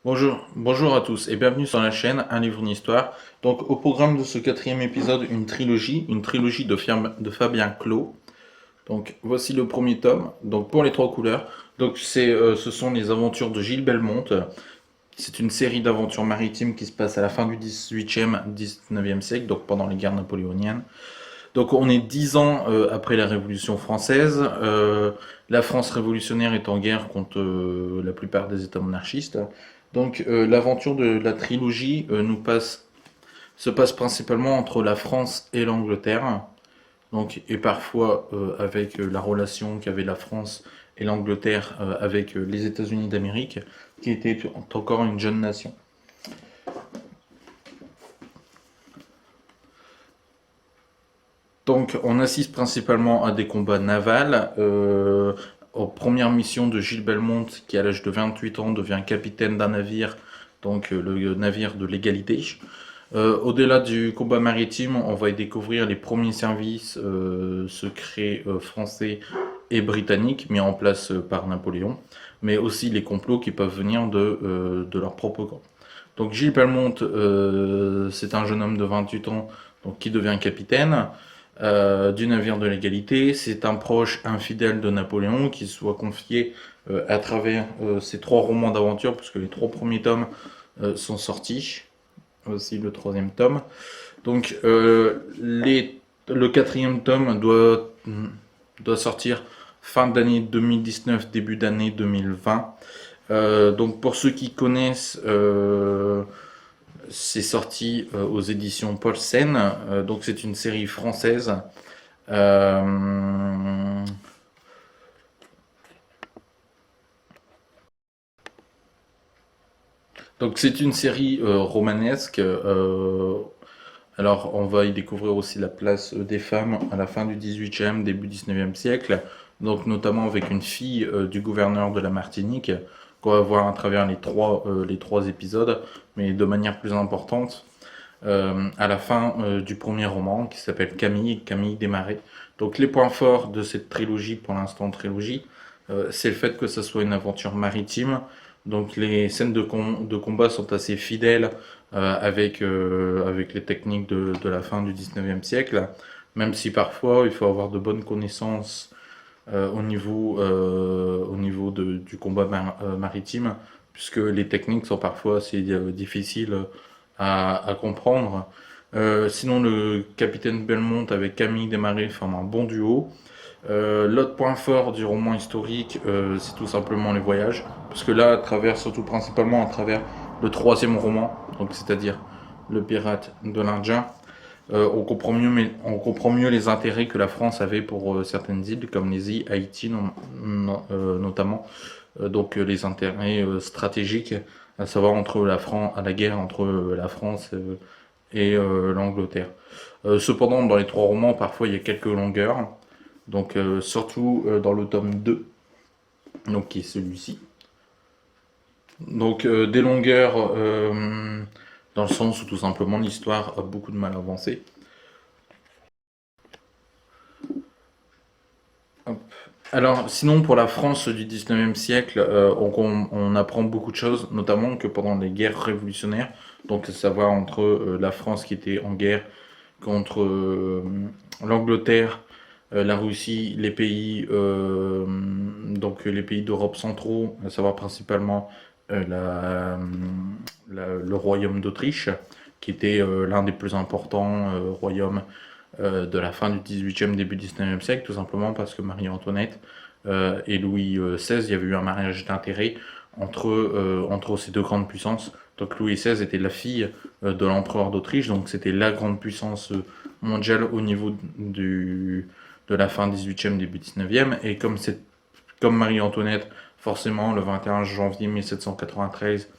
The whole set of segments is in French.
Bonjour à tous et bienvenue sur la chaîne Un livre, une histoire. Donc au programme de ce quatrième épisode, une trilogie de Fabien Clos. Donc voici le premier tome, donc pour les trois couleurs. Donc ce sont les aventures de Gilles Belmont. C'est une série d'aventures maritimes qui se passe à la fin du 18e, 19e siècle, donc pendant les guerres napoléoniennes. Donc on est 10 ans après la Révolution française. La France révolutionnaire est en guerre contre la plupart des États monarchistes. Donc l'aventure de la trilogie se passe principalement entre la France et l'Angleterre. Donc, et parfois avec la relation qu'avait la France et l'Angleterre avec les États-Unis d'Amérique, qui était encore une jeune nation. Donc, on assiste principalement à des combats navals. Aux premières missions de Gilles Belmont, qui à l'âge de 28 ans devient capitaine d'un navire, donc le navire de l'égalité. Au-delà du combat maritime, on va y découvrir les premiers services secrets français et britanniques mis en place par Napoléon, mais aussi les complots qui peuvent venir de leur propre camp. Donc Gilles Belmont, c'est un jeune homme de 28 ans donc, qui devient capitaine du navire de l'égalité. C'est un proche infidèle de Napoléon qui soit confié à travers ces trois romans d'aventure, puisque les trois premiers tomes sont sortis, aussi le troisième tome. Donc le quatrième tome doit sortir fin d'année 2019, début d'année 2020. Donc pour ceux qui connaissent, c'est sorti aux éditions Paulsen. Donc c'est une série française. Euh, donc c'est une série romanesque. Alors on va y découvrir aussi la place des femmes à la fin du 18e, début 19e siècle. Donc notamment avec une fille du gouverneur de la Martinique qu'on va voir à travers les trois épisodes, mais de manière plus importante. À la fin du premier roman qui s'appelle Camille Desmarais. Donc les points forts de cette trilogie, pour l'instant trilogie, c'est le fait que ce soit une aventure maritime. Donc les scènes de combat sont assez fidèles avec les techniques de la fin du 19e siècle, même si parfois il faut avoir de bonnes connaissances au niveau du combat maritime, puisque les techniques sont parfois assez difficiles à comprendre. Sinon, le capitaine Belmont avec Camille Desmarais forment un bon duo. L'autre point fort du roman historique, c'est tout simplement les voyages, parce que là, surtout principalement à travers le troisième roman, donc c'est-à-dire Le Pirate de l'Indien, on comprend mieux les intérêts que la France avait pour certaines îles, comme les îles Haïti notamment, donc les intérêts stratégiques, à savoir à la guerre entre la France et l'Angleterre. Cependant, dans les trois romans, parfois il y a quelques longueurs, donc surtout dans le tome 2, donc qui est celui-ci. Donc des longueurs dans le sens où tout simplement l'histoire a beaucoup de mal à avancer. Hop. Alors, sinon, pour la France du 19e siècle, on apprend beaucoup de choses, notamment que pendant les guerres révolutionnaires, donc à savoir entre la France qui était en guerre contre l'Angleterre, la Russie, donc les pays d'Europe centraux, à savoir principalement le royaume d'Autriche, qui était l'un des plus importants royaumes de la fin du 18e, début 19e siècle, tout simplement parce que Marie-Antoinette et Louis XVI, il y avait eu un mariage d'intérêt entre ces deux grandes puissances. Donc Louis XVI était la fille de l'empereur d'Autriche, donc c'était la grande puissance mondiale au niveau de la fin 18e, début 19e. Et comme Marie-Antoinette, forcément, le 21 janvier 1793,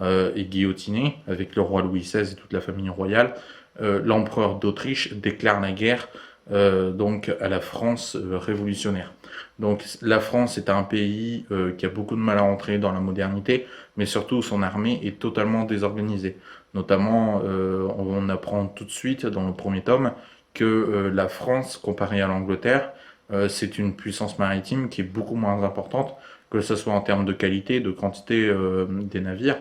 est guillotinée avec le roi Louis XVI et toute la famille royale, l'empereur d'Autriche déclare la guerre donc à la France révolutionnaire. Donc la France est un pays qui a beaucoup de mal à entrer dans la modernité, mais surtout son armée est totalement désorganisée. Notamment, on apprend tout de suite dans le premier tome que la France, comparée à l'Angleterre, c'est une puissance maritime qui est beaucoup moins importante, que ce soit en termes de qualité, de quantité des navires.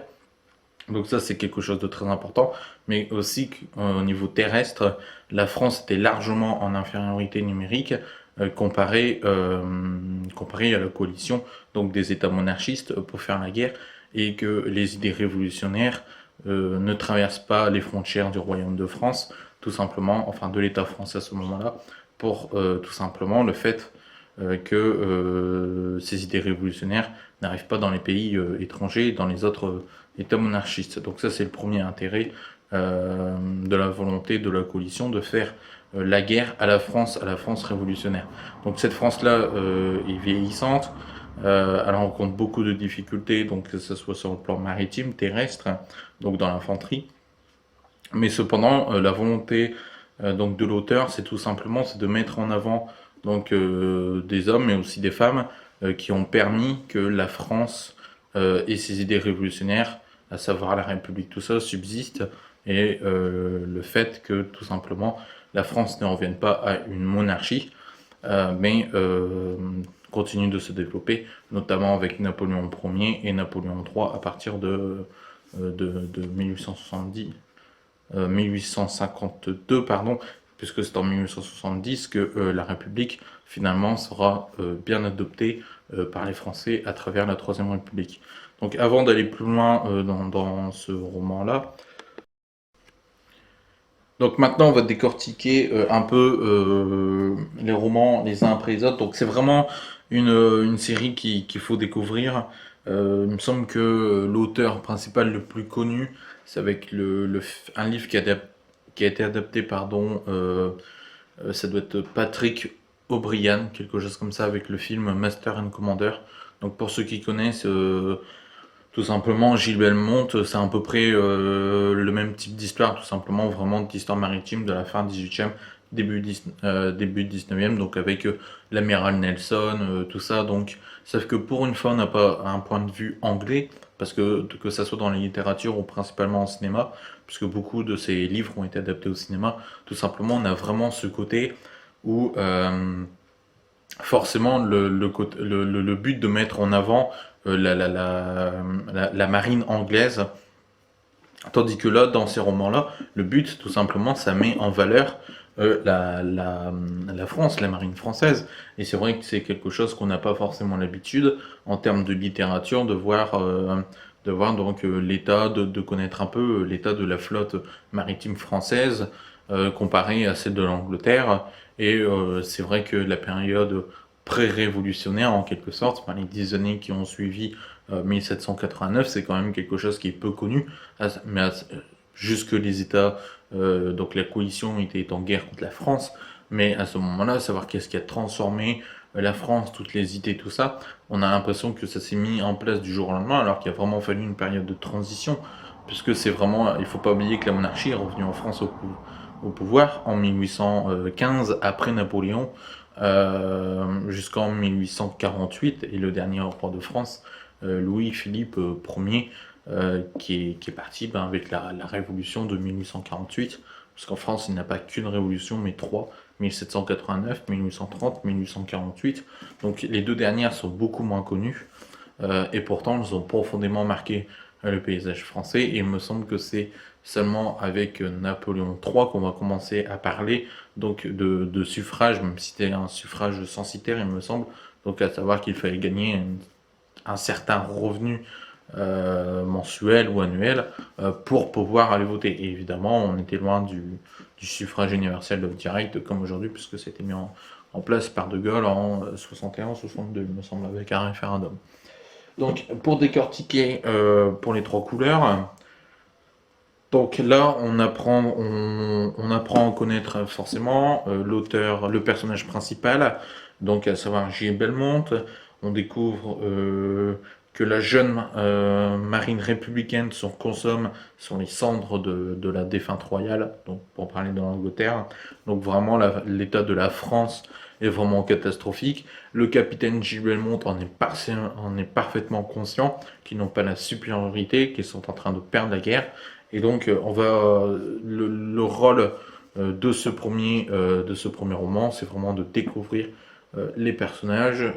Donc ça, c'est quelque chose de très important, mais aussi qu'au niveau terrestre, la France était largement en infériorité numérique comparé à la coalition donc des États monarchistes pour faire la guerre, et que les idées révolutionnaires ne traversent pas les frontières du Royaume de France, tout simplement, enfin de l'État français à ce moment-là, pour tout simplement le fait que ces idées révolutionnaires n'arrivent pas dans les pays étrangers, dans les autres États monarchistes. Donc ça, c'est le premier intérêt de la volonté de la coalition de faire la guerre à la France révolutionnaire. Donc cette France-là est vieillissante, elle rencontre beaucoup de difficultés, donc que ce soit sur le plan maritime, terrestre, donc dans l'infanterie. Mais cependant, la volonté donc de l'auteur, c'est tout simplement c'est de mettre en avant donc des hommes mais aussi des femmes qui ont permis que la France et ses idées révolutionnaires, à savoir la République, tout ça, subsiste, et le fait que tout simplement la France ne revienne pas à une monarchie, mais continue de se développer, notamment avec Napoléon Ier et Napoléon III à partir de 1870. 1852, pardon, puisque c'est en 1870 que la République finalement sera bien adoptée par les Français à travers la Troisième République. Donc avant d'aller plus loin dans ce roman-là, donc maintenant on va décortiquer un peu les romans les uns après les autres. Donc c'est vraiment une série qu'il faut découvrir. Il me semble que l'auteur principal le plus connu, c'est avec un livre qui a été adapté, pardon, ça doit être Patrick O'Brien, quelque chose comme ça, avec le film Master and Commander. Donc pour ceux qui connaissent, tout simplement, Gilles Belmont, c'est à peu près le même type d'histoire, tout simplement, vraiment d'histoire maritime de la fin 18e, début 19e, donc avec l'amiral Nelson, tout ça. Donc, sauf que pour une fois, on n'a pas un point de vue anglais, parce que ça soit dans la littérature ou principalement en cinéma, puisque beaucoup de ces livres ont été adaptés au cinéma, tout simplement, on a vraiment ce côté où forcément le but de mettre en avant la marine anglaise, tandis que là, dans ces romans-là, le but, tout simplement, ça met en valeur la France, la marine française. Et c'est vrai que c'est quelque chose qu'on n'a pas forcément l'habitude, en termes de littérature, de voir donc l'état, de connaître un peu l'état de la flotte maritime française, comparée à celle de l'Angleterre. Et c'est vrai que la période pré-révolutionnaire, en quelque sorte, enfin, les 10 années qui ont suivi 1789, c'est quand même quelque chose qui est peu connu, mais jusque les États, donc la coalition était en guerre contre la France, mais à ce moment-là, savoir qu'est-ce qui a transformé la France, toutes les idées, tout ça, on a l'impression que ça s'est mis en place du jour au lendemain, alors qu'il a vraiment fallu une période de transition, puisque c'est vraiment, il faut pas oublier que la monarchie est revenue en France au pouvoir en 1815, après Napoléon, jusqu'en 1848, et le dernier roi de France, Louis-Philippe Ier, qui est parti avec la révolution de 1848, parce qu'en France, il n'y a pas qu'une révolution, mais trois, 1789, 1830, 1848. Donc les deux dernières sont beaucoup moins connues, et pourtant elles ont profondément marqué le paysage français, et il me semble que c'est seulement avec Napoléon III qu'on va commencer à parler donc de suffrage, même si c'était un suffrage censitaire, il me semble, donc à savoir qu'il fallait gagner un certain revenu mensuel ou annuel pour pouvoir aller voter. Et évidemment, on était loin du suffrage universel direct comme aujourd'hui, puisque c'était mis en place par De Gaulle en 61-62, il me semble, avec un référendum. Donc, pour décortiquer pour les trois couleurs, donc là, on apprend à connaître forcément l'auteur, le personnage principal, donc à savoir J. Belmont. On découvre que la jeune marine républicaine se consomme sur les cendres de la défunte royale, donc pour parler de l'Angleterre. Donc vraiment, l'état de la France est vraiment catastrophique. Le capitaine J. Belmont en est parfaitement conscient, qu'ils n'ont pas la supériorité, qu'ils sont en train de perdre la guerre. Et donc, le rôle de ce premier roman, c'est vraiment de découvrir les personnages,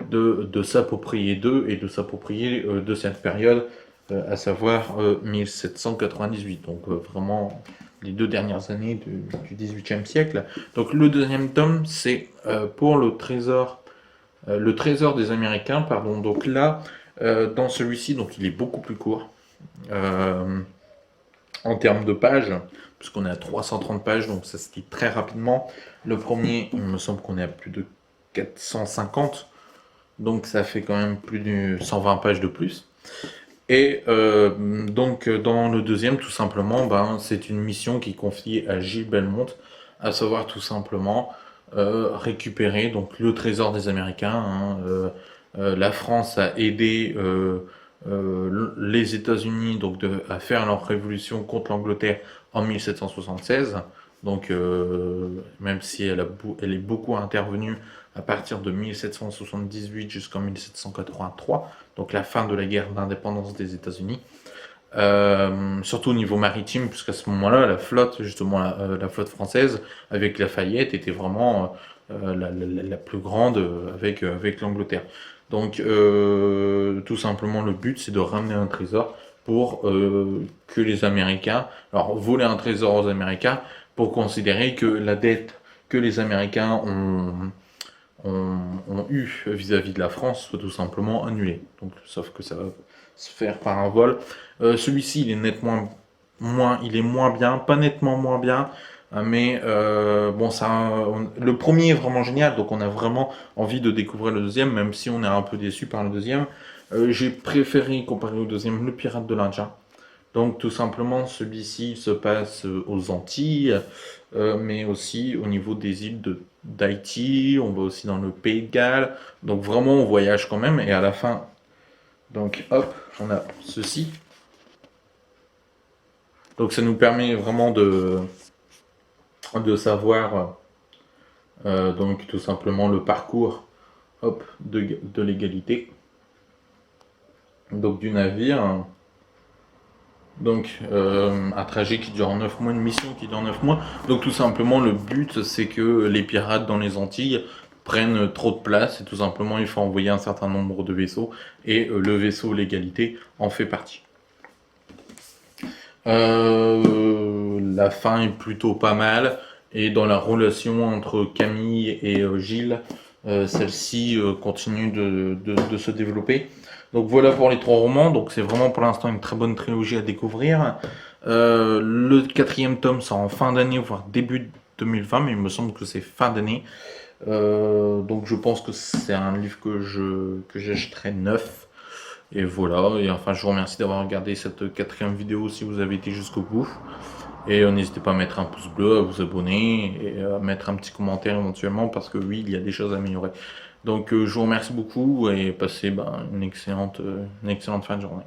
de s'approprier d'eux et de s'approprier de cette période à savoir 1798. Donc vraiment les 2 dernières années du XVIIIe siècle. Donc le deuxième tome, c'est pour le trésor des Américains, pardon. Donc là, dans celui-ci, donc il est beaucoup plus court en termes de pages, puisqu'on est à 330 pages, donc ça se lit très rapidement. Le premier, il me semble qu'on est à plus de 450, donc ça fait quand même plus de 120 pages de plus. Et donc dans le deuxième, tout simplement, c'est une mission qui est confiée à Gilles Belmont, à savoir tout simplement récupérer donc le trésor des Américains. La France a aidé les États-Unis donc à faire leur révolution contre l'Angleterre en 1776. Donc même si elle est beaucoup intervenue à partir de 1778 jusqu'en 1783, donc la fin de la guerre d'indépendance des États-Unis. Surtout au niveau maritime, puisqu'à ce moment-là, la flotte, justement la flotte française, avec Lafayette, était vraiment la plus grande avec l'Angleterre. Donc tout simplement, le but, c'est de ramener un trésor pour que les Américains, alors voler un trésor aux Américains, pour considérer que la dette que les Américains ont eu vis-à-vis de la France soit tout simplement annulée. Donc, sauf que ça va se faire par un vol. Celui-ci, il est nettement il est moins bien, pas nettement moins bien, mais bon, le premier est vraiment génial, donc on a vraiment envie de découvrir le deuxième, même si on est un peu déçu par le deuxième. J'ai préféré, comparé au deuxième, le Pirate de l'Indien. Donc tout simplement, celui-ci se passe aux Antilles, mais aussi au niveau des îles d'Haïti, on va aussi dans le Pays de Galles, donc vraiment on voyage quand même, et à la fin, donc hop, on a ceci. Donc ça nous permet vraiment de savoir donc tout simplement le parcours hop, de l'égalité, donc du navire. Donc un trajet qui dure 9 mois, une mission qui dure 9 mois. Donc tout simplement le but c'est que les pirates dans les Antilles prennent trop de place et tout simplement il faut envoyer un certain nombre de vaisseaux et le vaisseau l'égalité en fait partie. La fin est plutôt pas mal et dans la relation entre Camille et Gilles, celle-ci continue de se développer. Donc voilà pour les 3 romans, donc c'est vraiment pour l'instant une très bonne trilogie à découvrir. Le 4e tome sort en fin d'année, voire début 2020, mais il me semble que c'est fin d'année. Donc je pense que c'est un livre que j'achèterai neuf. Et voilà, et enfin je vous remercie d'avoir regardé cette 4e vidéo si vous avez été jusqu'au bout. Et n'hésitez pas à mettre un pouce bleu, à vous abonner et à mettre un petit commentaire éventuellement parce que oui, il y a des choses à améliorer. Donc je vous remercie beaucoup et passez une excellente fin de journée.